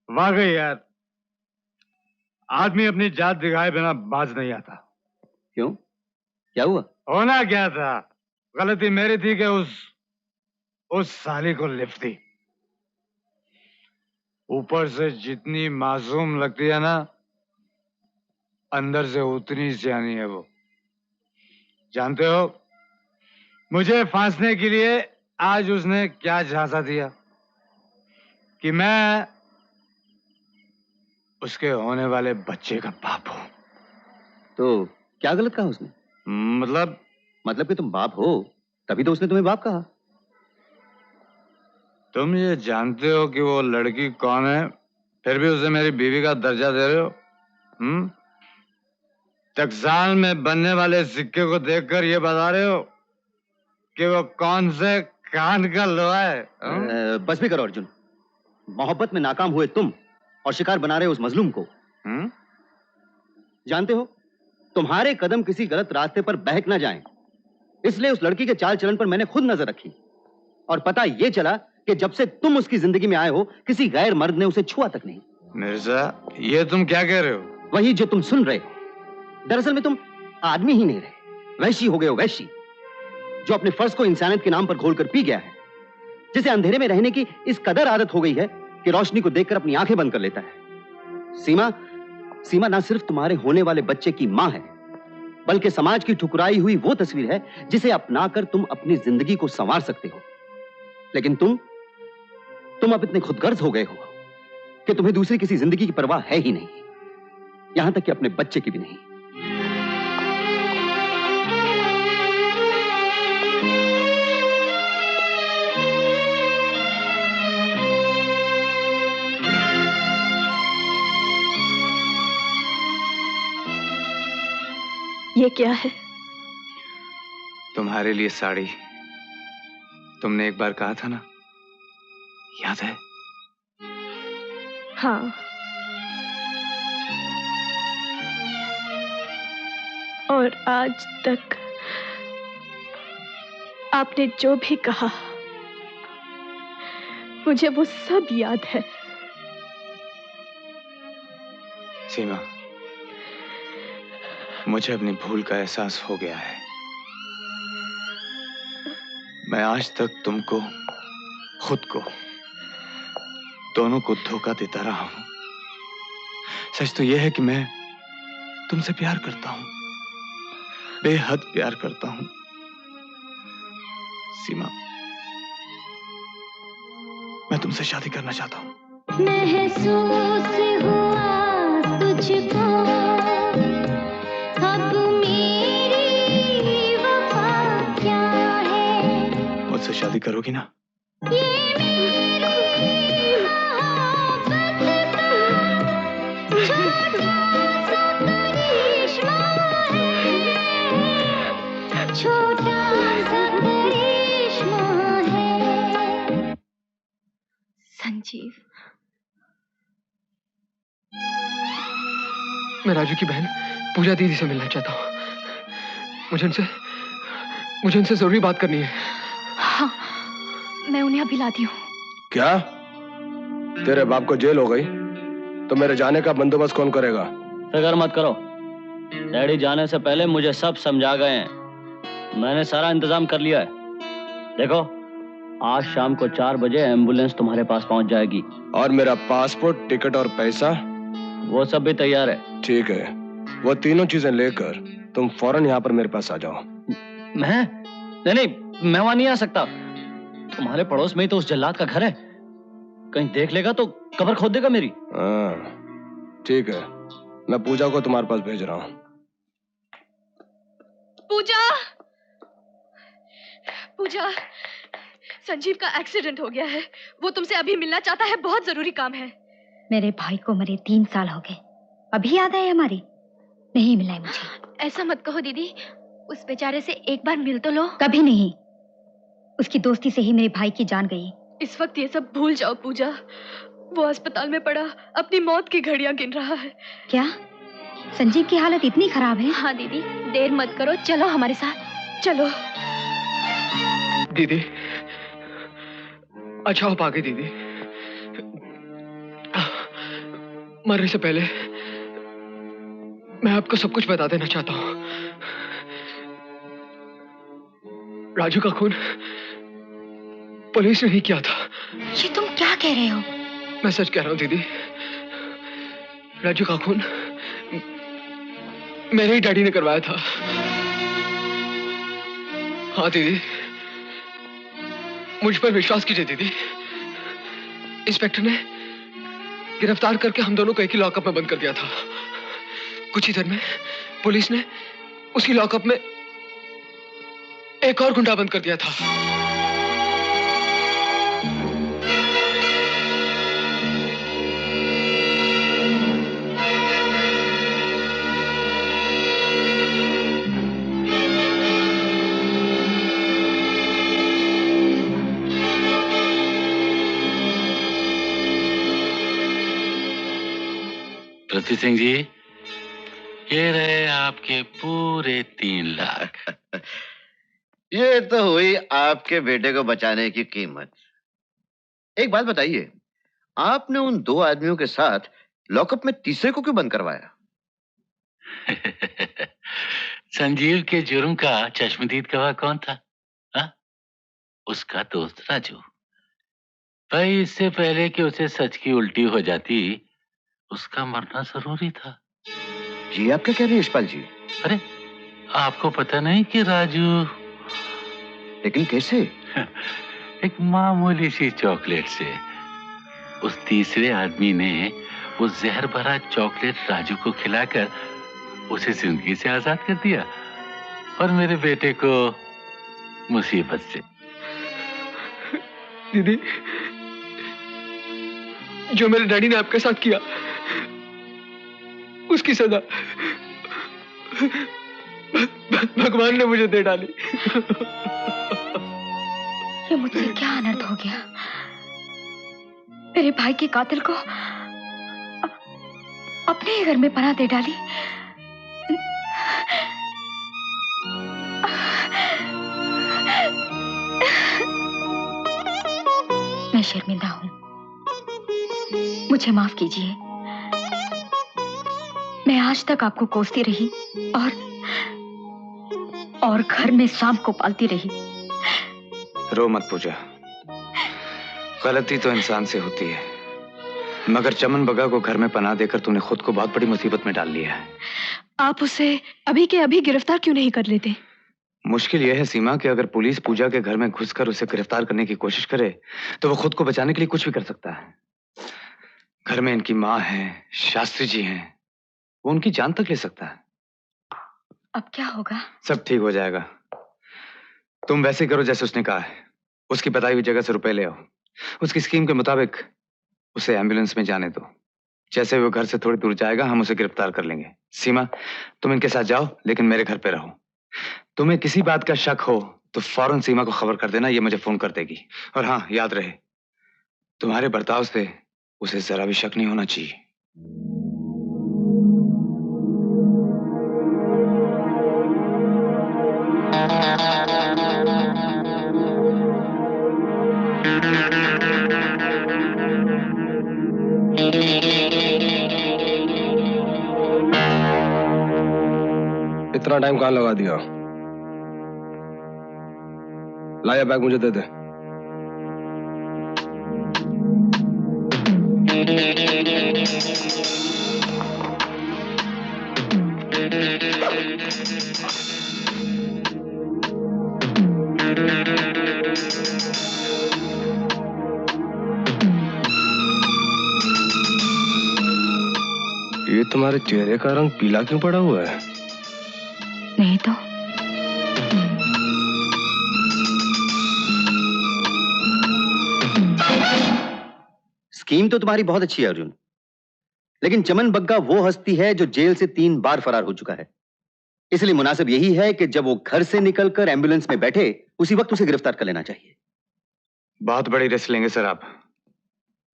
वाकई यार, आदमी अपनी जात दिखाए बिना बाज नहीं आता। क्यों, क्या हुआ? होना क्या था, गलती मेरी थी कि उस साली को लिफ्ट दी। ऊपर से जितनी मासूम लगती है ना, अंदर से उतनी सियानी है वो। जानते हो मुझे फांसने के लिए आज उसने क्या झांसा दिया कि मैं उसके होने वाले बच्चे का बाप हूं। तो क्या गलत कहा उसने? मतलब कि तुम बाप हो, तभी तो उसने तुम्हें बाप कहा। तुम ये जानते हो कि वो लड़की कौन है, फिर भी उसे मेरी बीवी का दर्जा दे रहे हो? टकसाल में बनने वाले सिक्के को देखकर ये बता रहे हो कि वो कौन से कान का लोहा है? बस भी करो अर्जुन। मोहब्बत में नाकाम हुए तुम और शिकार बना रहे हो उस मजलूम को। जानते हो, तुम्हारे कदम किसी गलत रास्ते पर बहक ना जाएं, इसलिए उस लड़की के चाल चलन पर मैंने खुद नजर रखी और पता यह चला कि जब से तुम उसकी जिंदगी में आए हो, किसी गैर मर्द ने उसे छुआ तक नहीं। मिर्जा, ये तुम क्या कह रहे हो? वही जो तुम सुन रहे हो। दरअसल में तुम आदमी ही नहीं रहे, वैशी हो गए हो। वैशी जो अपने फर्ज को इंसानियत के नाम पर घोलकर पी गया है, जिसे अंधेरे में रहने की इस कदर आदत हो गई है कि रोशनी को देखकर अपनी आंखें बंद कर लेता है। सीमा ना सिर्फ तुम्हारे होने वाले बच्चे की मां है, बल्कि समाज की ठुकराई हुई वो तस्वीर है जिसे अपनाकर तुम अपनी जिंदगी को संवार सकते हो। लेकिन तुम अब इतने खुदगर्ज हो गए हो कि तुम्हें दूसरी किसी जिंदगी की परवाह है ही नहीं, यहां तक कि अपने बच्चे की भी नहीं। ये क्या है? तुम्हारे लिए साड़ी। तुमने एक बार कहा था ना, याद है? हाँ। और आज तक आपने जो भी कहा, मुझे वो सब याद है। सीमा, मुझे अपनी भूल का एहसास हो गया है। मैं आज तक तुमको, खुद को, दोनों को धोखा देता रहा हूं। सच तो यह है कि मैं तुमसे प्यार करता हूं, बेहद प्यार करता हूं। सीमा, मैं तुमसे शादी करना चाहता हूं। महसूस हुआ तुझको अब मेरी वफा क्या है। मुझसे शादी करोगी ना? ये मेरी मोहब्बत का छोटा सा करिश्मा है, छोटा सा करिश्मा है। संजीव, मैं राजू की बहन पूजा दीदी से मिलना चाहता हूँ। मुझे उनसे जरूरी बात करनी है। हाँ, मैं उन्हें अभी लाती हूँ। क्या तेरे बाप को जेल हो गई तो मेरे जाने का बंदोबस्त कौन करेगा? फिक्र मत करो, डैडी जाने से पहले मुझे सब समझा गए हैं। मैंने सारा इंतजाम कर लिया है। देखो, आज शाम को 4 बजे एम्बुलेंस तुम्हारे पास पहुंच जाएगी। और मेरा पासपोर्ट, टिकट और पैसा? वो सब भी तैयार है। ठीक है, वो तीनों चीजें लेकर तुम फौरन यहाँ पर मेरे पास आ जाओ। नहीं, मैं वहां नहीं आ सकता। तुम्हारे पड़ोस में ही तो उस जल्लाद का घर है, कहीं देख लेगा तो कब्र खोद देगा मेरी। ठीक है, मैं पूजा को तुम्हारे पास भेज रहा हूँ। पूजा, संजीव का एक्सीडेंट हो गया है, वो तुमसे अभी मिलना चाहता है, बहुत जरूरी काम है। मेरे भाई को मरे 3 साल हो गए, अभी याद आई हमारी? नहीं मिला है मुझे। ऐसा मत कहो दीदी, उस बेचारे से एक बार मिल तो लो। कभी नहीं, उसकी दोस्ती से ही मेरे भाई की जान गई। इस वक्त ये सब भूल जाओ पूजा, वो अस्पताल में पड़ा अपनी मौत की घड़ियां गिन रहा है। क्या संजीव की हालत इतनी खराब है? हाँ दीदी, देर मत करो, चलो हमारे साथ चलो। दीदी, अच्छा हो पागे दीदी। मरने से पहले मैं आपको सब कुछ बता देना चाहता हूं। राजू का खून पुलिस ने ही किया था। ये तुम क्या कह रहे हो? मैं सच कह रहा हूं दीदी। राजू का खून मेरे ही डैडी ने करवाया था। हाँ दीदी, मुझ पर विश्वास कीजिए दीदी। इंस्पेक्टर ने गिरफ्तार करके हम दोनों को एक ही लॉकअप में बंद कर दिया था। कुछ ही देर में पुलिस ने उसी लॉकअप में एक और गुंडा बंद कर दिया था। पृथ्वी सिंह जी, ये रहे आपके पूरे 3 लाख। ये तो हुई आपके बेटे को बचाने की कीमत। एक बात बताइए, आपने उन 2 आदमियों के साथ लॉकअप में तीसरे को क्यों बंद करवाया? संजीव के जुर्म का चश्मदीद गवाह कौन था? हा? उसका दोस्त राजू। भाई, इससे पहले कि उसे सच की उल्टी हो जाती, उसका मरना जरूरी था। जी आप क्या कह रहे हैं यशपाल जी? अरे, आपको पता नहीं कि राजू... लेकिन कैसे? एक मामूली सी चॉकलेट से उस तीसरे आदमी ने वो जहर भरा चॉकलेट राजू को खिलाकर उसे जिंदगी से आजाद कर दिया, और मेरे बेटे को मुसीबत से। दीदी, जो मेरे डैडी ने आपके साथ किया, उसकी सजा भगवान ने मुझे दे डाली। ये मुझसे क्या अनर्थ हो गया? मेरे भाई के कातिल को अपने ही घर में पनाह दे डाली। मैं शर्मिंदा हूं, मुझे माफ कीजिए। मैं आज तक आपको कोसती रही और घर में सांप को पालती रही। रो मत पूजा, गलती तो इंसान से होती है, मगर चमन बगा को घर में पनाह देकर तूने खुद को बहुत बड़ी मुसीबत में डाल लिया है। आप उसे अभी के अभी गिरफ्तार क्यों नहीं कर लेते? मुश्किल यह है सीमा कि अगर पुलिस पूजा के घर में घुसकर उसे गिरफ्तार करने की कोशिश करे तो वो खुद को बचाने के लिए कुछ भी कर सकता है। घर में इनकी माँ है, शास्त्री जी हैं, वो उनकी जान तक ले सकता है। अब क्या होगा? सब ठीक हो जाएगा। तुम वैसे करो जैसे उसने कहा है। उसकी बताई हुई जगह से रुपए ले आओ। उसकी स्कीम के मुताबिक उसे एम्बुलेंस में जाने दो। जैसे वो घर से थोड़ी दूर जाएगा, हम उसे गिरफ्तार कर लेंगे। सीमा, तुम इनके साथ जाओ, लेकिन मेरे घर पे रहो। तुम्हें किसी बात का शक हो तो फौरन सीमा को खबर कर देना, ये मुझे फोन कर देगी। और हाँ, याद रहे, तुम्हारे बर्ताव से उसे जरा भी शक नहीं होना चाहिए। इतना टाइम कहां लगा दिया? लाया बैग मुझे दे दे। ये तुम्हारे चेहरे का रंग पीला क्यों पड़ा हुआ है? नहीं तो। स्कीम तो तुम्हारी बहुत अच्छी है अर्जुन, लेकिन चमन बग्गा वो हस्ती है जो जेल से 3 बार फरार हो चुका है। इसलिए मुनासिब यही है कि जब वो घर से निकलकर एम्बुलेंस में बैठे, उसी वक्त उसे गिरफ्तार कर लेना चाहिए। बहुत बड़ी रिस्क लेंगे सर आप,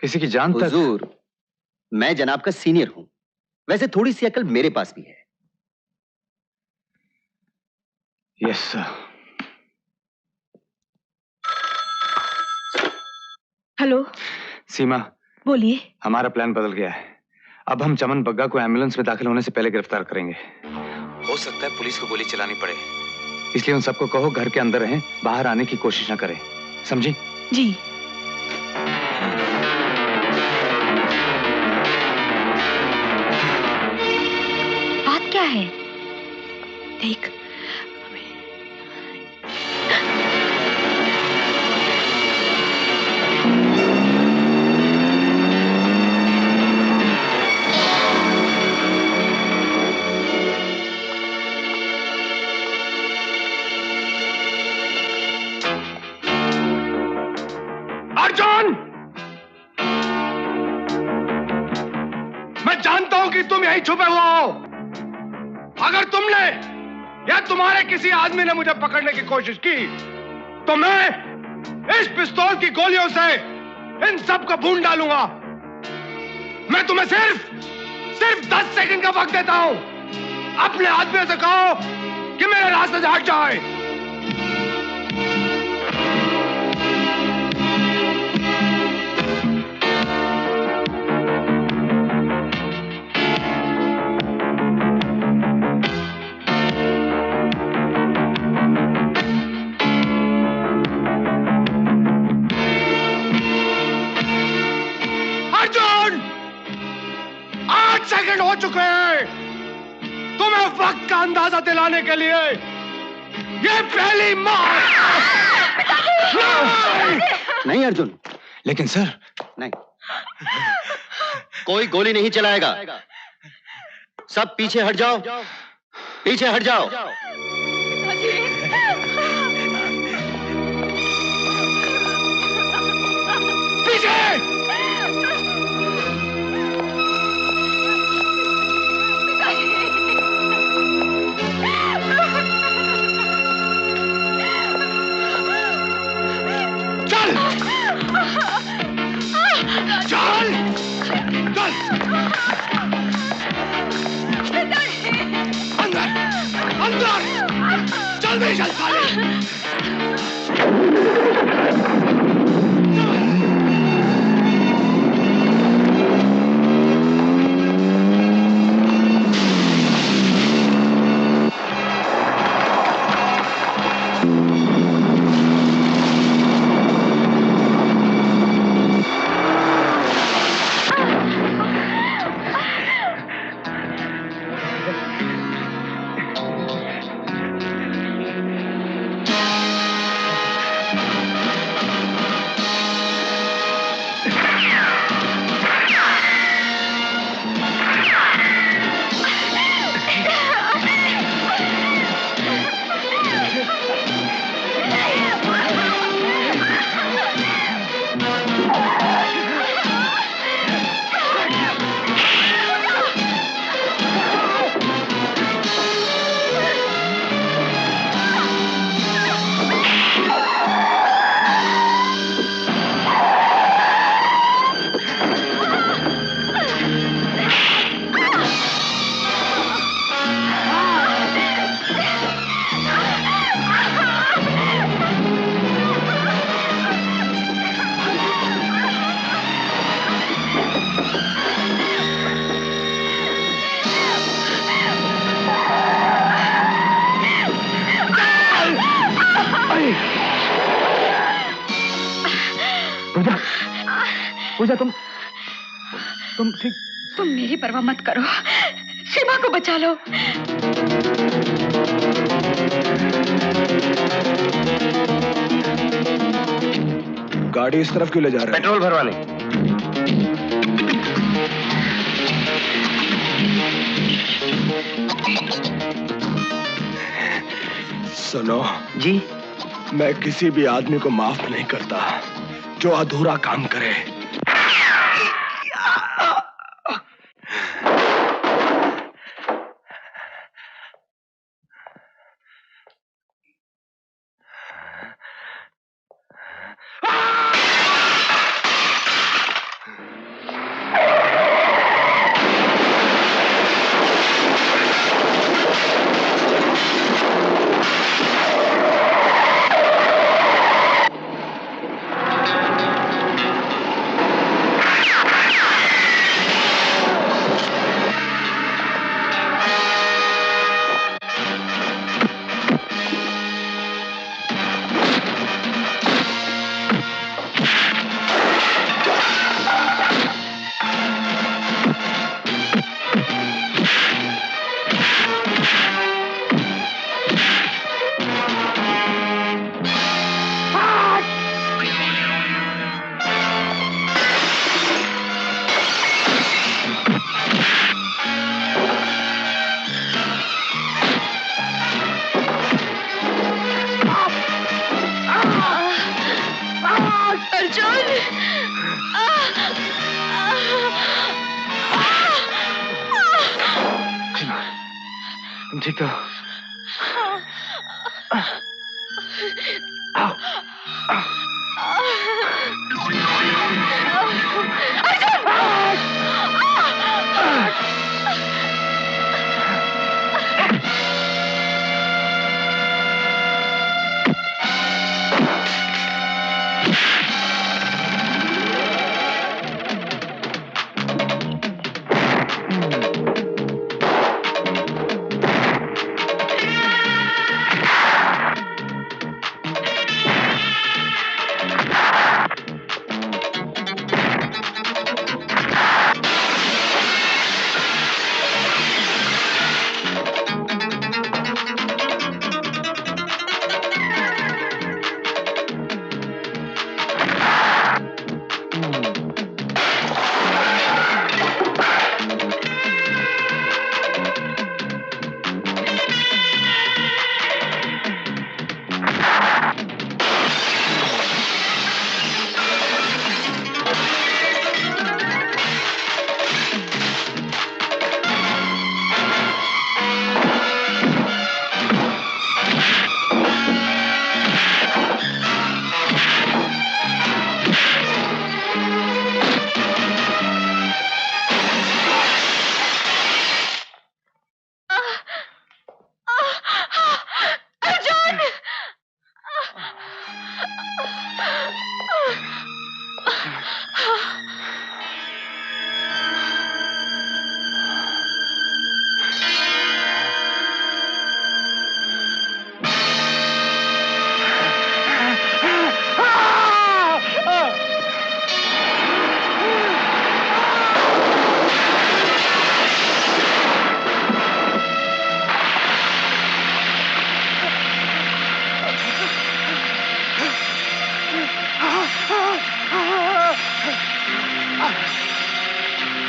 किसी की जान तक। हुजूर, मैं जनाब का सीनियर हूं, वैसे थोड़ी सी अकल मेरे पास भी है। Yes sir. हेलो सीमा, बोलिए। हमारा प्लान बदल गया है। अब हम चमन बग्गा को एम्बुलेंस में दाखिल होने से पहले गिरफ्तार करेंगे। हो सकता है पुलिस को गोली चलानी पड़े, इसलिए उन सबको कहो घर के अंदर रहें, बाहर आने की कोशिश न करें, समझी? जी। बात क्या है? देख, अर्जुन, मैं जानता हूं कि तुम यहीं छुपे हुए हो। अगर तुमने या तुम्हारे किसी आदमी ने मुझे पकड़ने की कोशिश की तो मैं इस पिस्तौल की गोलियों से इन सबको भून डालूंगा। मैं तुम्हें सिर्फ 10 सेकंड का वक्त देता हूं। अपने आदमियों से कहो कि मेरे रास्ते से हट जाए। सेकंड हो चुके हैं तुम्हें वक्त का अंदाजा दिलाने के लिए। ये पहली मार। नहीं अर्जुन। लेकिन सर। नहीं, कोई गोली नहीं चलाएगा। सब पीछे हट जाओ, पीछे हट जाओ। पीछे। चल अंदर अंदर जल्दी चल साले। पूजा तुम ठीक? तुम मेरी परवाह मत करो, सीमा को बचा लो। गाड़ी इस तरफ क्यों ले जा रहे हो? पेट्रोल भरवाने। सुनो जी, मैं किसी भी आदमी को माफ नहीं करता जो अधूरा काम करे। ठीक तो? आओ।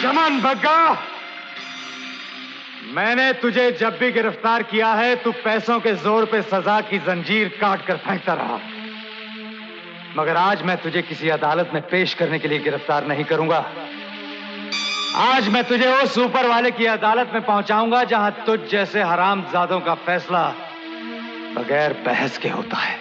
जमान बग्गा, मैंने तुझे जब भी गिरफ्तार किया है तू पैसों के जोर पे सजा की जंजीर काट कर फेंकता रहा, मगर आज मैं तुझे किसी अदालत में पेश करने के लिए गिरफ्तार नहीं करूंगा। आज मैं तुझे उस ऊपर वाले की अदालत में पहुंचाऊंगा जहां तुझ जैसे हरामजादों का फैसला बगैर बहस के होता है।